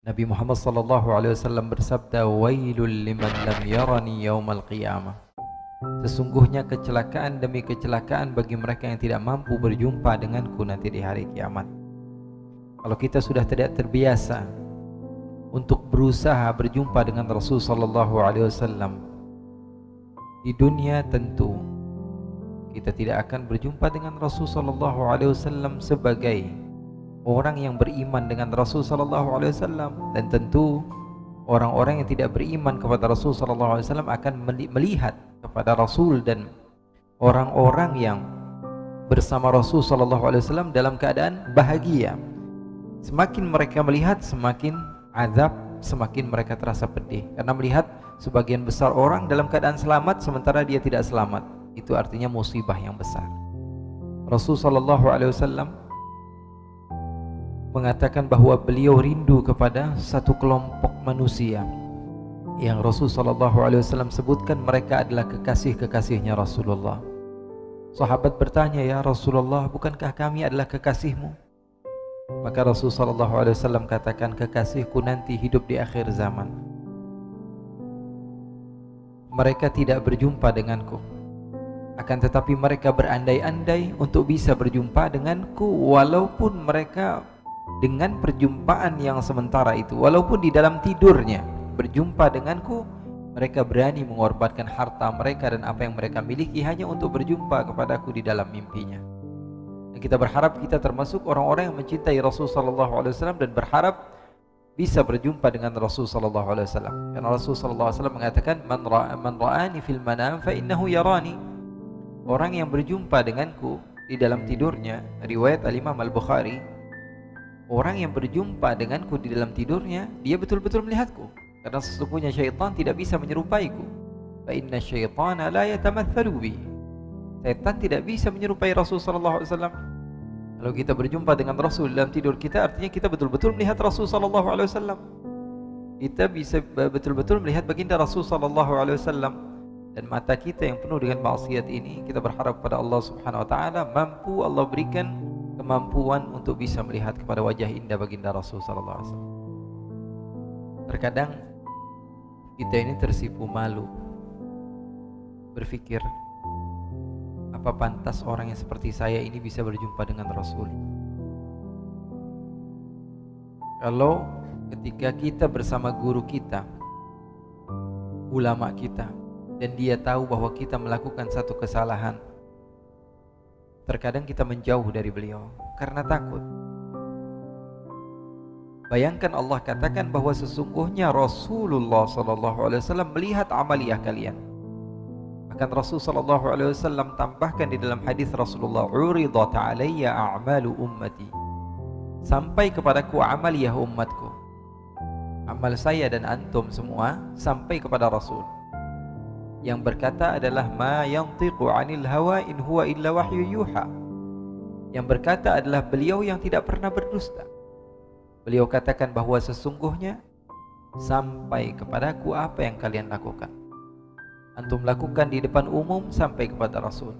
Nabi Muhammad sallallahu alaihi wasallam bersabda, "Wailul liman lam yarani yaumal qiyamah." Sesungguhnya kecelakaan demi kecelakaan bagi mereka yang tidak mampu berjumpa denganku nanti di hari kiamat. Kalau kita sudah tidak terbiasa untuk berusaha berjumpa dengan Rasul sallallahu alaihi wasallam di dunia, tentu kita tidak akan berjumpa dengan Rasul sallallahu alaihi wasallam sebagai orang yang beriman dengan Rasul sallallahu alaihi wasallam, dan tentu orang-orang yang tidak beriman kepada Rasul sallallahu alaihi wasallam akan melihat kepada Rasul dan orang-orang yang bersama Rasul sallallahu alaihi wasallam dalam keadaan bahagia. Semakin mereka melihat, semakin azab, semakin mereka terasa pedih karena melihat sebagian besar orang dalam keadaan selamat sementara dia tidak selamat. Itu artinya musibah yang besar. Rasul sallallahu alaihi wasallam mengatakan bahwa beliau rindu kepada satu kelompok manusia yang Rasul sallallahu alaihi wasallam sebutkan mereka adalah kekasih-kekasihnya Rasulullah. Sahabat bertanya, "Ya Rasulullah, bukankah kami adalah kekasihmu?" Maka Rasul sallallahu alaihi wasallam katakan, "Kekasihku nanti hidup di akhir zaman. Mereka tidak berjumpa denganku, akan tetapi mereka berandai-andai untuk bisa berjumpa denganku, walaupun mereka dengan perjumpaan yang sementara itu, walaupun di dalam tidurnya berjumpa denganku, mereka berani mengorbankan harta mereka dan apa yang mereka miliki hanya untuk berjumpa kepadaku di dalam mimpinya." Dan kita berharap kita termasuk orang-orang yang mencintai Rasul sallallahu alaihi wasallam dan berharap bisa berjumpa dengan Rasul sallallahu alaihi wasallam. Karena Rasul sallallahu alaihi wasallam mengatakan, man ra'ani fil manam fa innahu yarani." Orang yang berjumpa denganku di dalam tidurnya, riwayat Al-Imam Al-Bukhari, orang yang berjumpa denganku di dalam tidurnya, dia betul-betul melihatku. Karena sesungguhnya syaitan tidak bisa menyerupaiku. Fa inna syaitana la yatamathalu bi. Syaitan tidak bisa menyerupai Rasul sallallahu alaihi wasallam. Kalau kita berjumpa dengan Rasul dalam tidur kita, artinya kita betul-betul melihat Rasul sallallahu alaihi wasallam. Kita bisa betul-betul melihat baginda Rasul sallallahu alaihi wasallam. Dan mata kita yang penuh dengan maksiat ini, kita berharap pada Allah Subhanahu wa taala mampu Allah berikan kemampuan untuk bisa melihat kepada wajah indah baginda Rasul sallallahu alaihi wasallam. Terkadang kita ini tersipu malu, berpikir, apa pantas orang yang seperti saya ini bisa berjumpa dengan Rasul? Kalau ketika kita bersama guru kita, ulama kita, dan dia tahu bahwa kita melakukan satu kesalahan, terkadang kita menjauh dari beliau karena takut. Bayangkan Allah katakan bahwa sesungguhnya Rasulullah sallallahu alaihi wasallam melihat amaliyah kalian. Akan Rasul sallallahu alaihi wasallam tambahkan di dalam hadis Rasulullah, "Uridat alayya a'malu ummati." Sampai kepadaku amaliyah umatku. Amal saya dan antum semua sampai kepada Rasul. Yang berkata adalah ma yantiqu 'anil hawa in huwa illa wahyu yuha. Yang berkata adalah beliau yang tidak pernah berdusta. Beliau katakan bahwa sesungguhnya sampai kepadaku apa yang kalian lakukan. Antum lakukan di depan umum sampai kepada Rasul.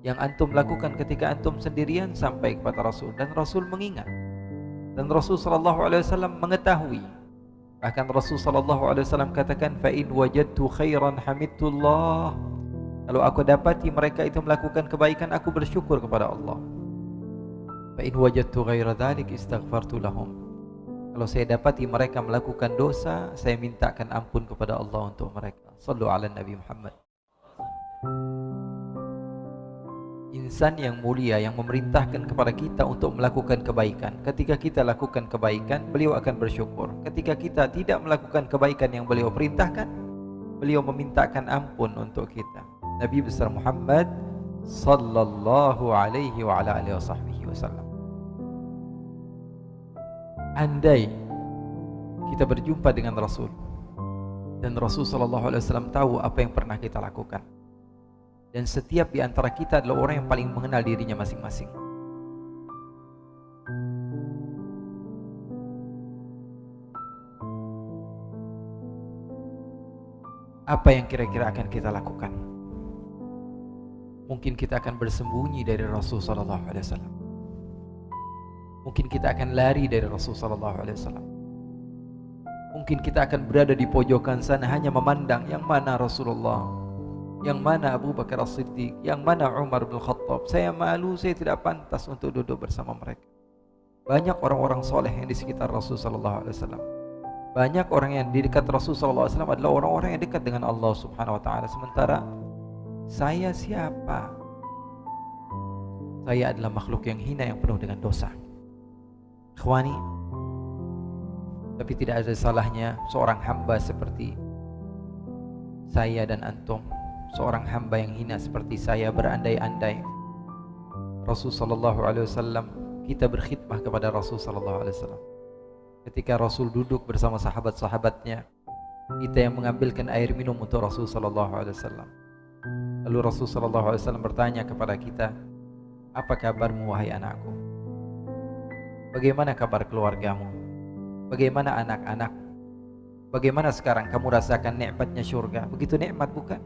Yang antum lakukan ketika antum sendirian sampai kepada Rasul, dan Rasul mengingat. Dan Rasul sallallahu alaihi wasallam mengetahui. Bahkan Rasul sallallahu alaihi wasallam katakan, "Fa in wajadtu khairan hamidullah." Kalau aku dapati mereka itu melakukan kebaikan, aku bersyukur kepada Allah. "Fa in wajadtu ghaira dzalik istaghfartu lahum." Kalau saya dapati mereka melakukan dosa, saya mintakan ampun kepada Allah untuk mereka. Shallu ala Nabi Muhammad. Insan yang mulia yang memerintahkan kepada kita untuk melakukan kebaikan. Ketika kita lakukan kebaikan, beliau akan bersyukur. Ketika kita tidak melakukan kebaikan yang beliau perintahkan, beliau memintakan ampun untuk kita. Nabi besar Muhammad sallallahu alaihi wa ala alihi wasallam. Andai kita berjumpa dengan Rasul, dan Rasul sallallahu alaihi wasallam tahu apa yang pernah kita lakukan, dan setiap di antara kita adalah orang yang paling mengenal dirinya masing-masing. Apa yang kira-kira akan kita lakukan? Mungkin kita akan bersembunyi dari Rasul sallallahu alaihi wasallam. Mungkin kita akan lari dari Rasul sallallahu alaihi wasallam. Mungkin kita akan berada di pojokan sana hanya memandang yang mana Rasulullah, yang mana Abu Bakar As-Siddiq, yang mana Umar bin Khattab. Saya malu, saya tidak pantas untuk duduk bersama mereka. Banyak orang-orang soleh yang di sekitar Rasulullah SAW. Banyak orang yang di dekat Rasulullah SAW adalah orang-orang yang dekat dengan Allah Subhanahu Wa Taala. Sementara saya siapa? Saya adalah makhluk yang hina, yang penuh dengan dosa. Ikhwani, tapi tidak ada salahnya seorang hamba seperti saya dan antum, seorang hamba yang hina seperti saya, berandai-andai Rasul sallallahu alaihi wasallam, kita berkhidmah kepada Rasul sallallahu alaihi wasallam. Ketika Rasul duduk bersama sahabat-sahabatnya, kita yang mengambilkan air minum untuk Rasul sallallahu alaihi wasallam. Lalu Rasul sallallahu alaihi wasallam bertanya kepada kita, "Apa kabarmu wahai anakku? Bagaimana kabar keluargamu? Bagaimana anak-anak? Bagaimana sekarang kamu rasakan nikmatnya syurga? Begitu nikmat bukan?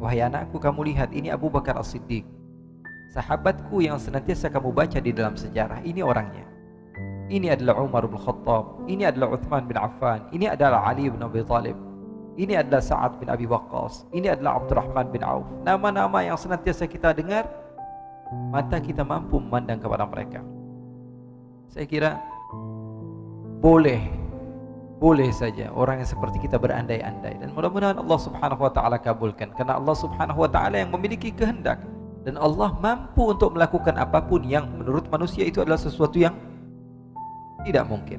Wahai anakku, kamu lihat, ini Abu Bakar As-Siddiq, sahabatku yang senantiasa kamu baca di dalam sejarah. Ini orangnya. Ini adalah Umar bin Khattab, ini adalah Uthman bin Affan, ini adalah Ali bin Abi Thalib, ini adalah Sa'ad bin Abi Waqqas, ini adalah Abdurrahman bin Auf. Nama-nama yang senantiasa kita dengar, mata kita mampu memandang kepada mereka. Saya kira boleh saja orang yang seperti kita berandai-andai, dan mudah-mudahan Allah Subhanahu Wa Taala kabulkan, karena Allah Subhanahu Wa Taala yang memiliki kehendak, dan Allah mampu untuk melakukan apapun yang menurut manusia itu adalah sesuatu yang tidak mungkin.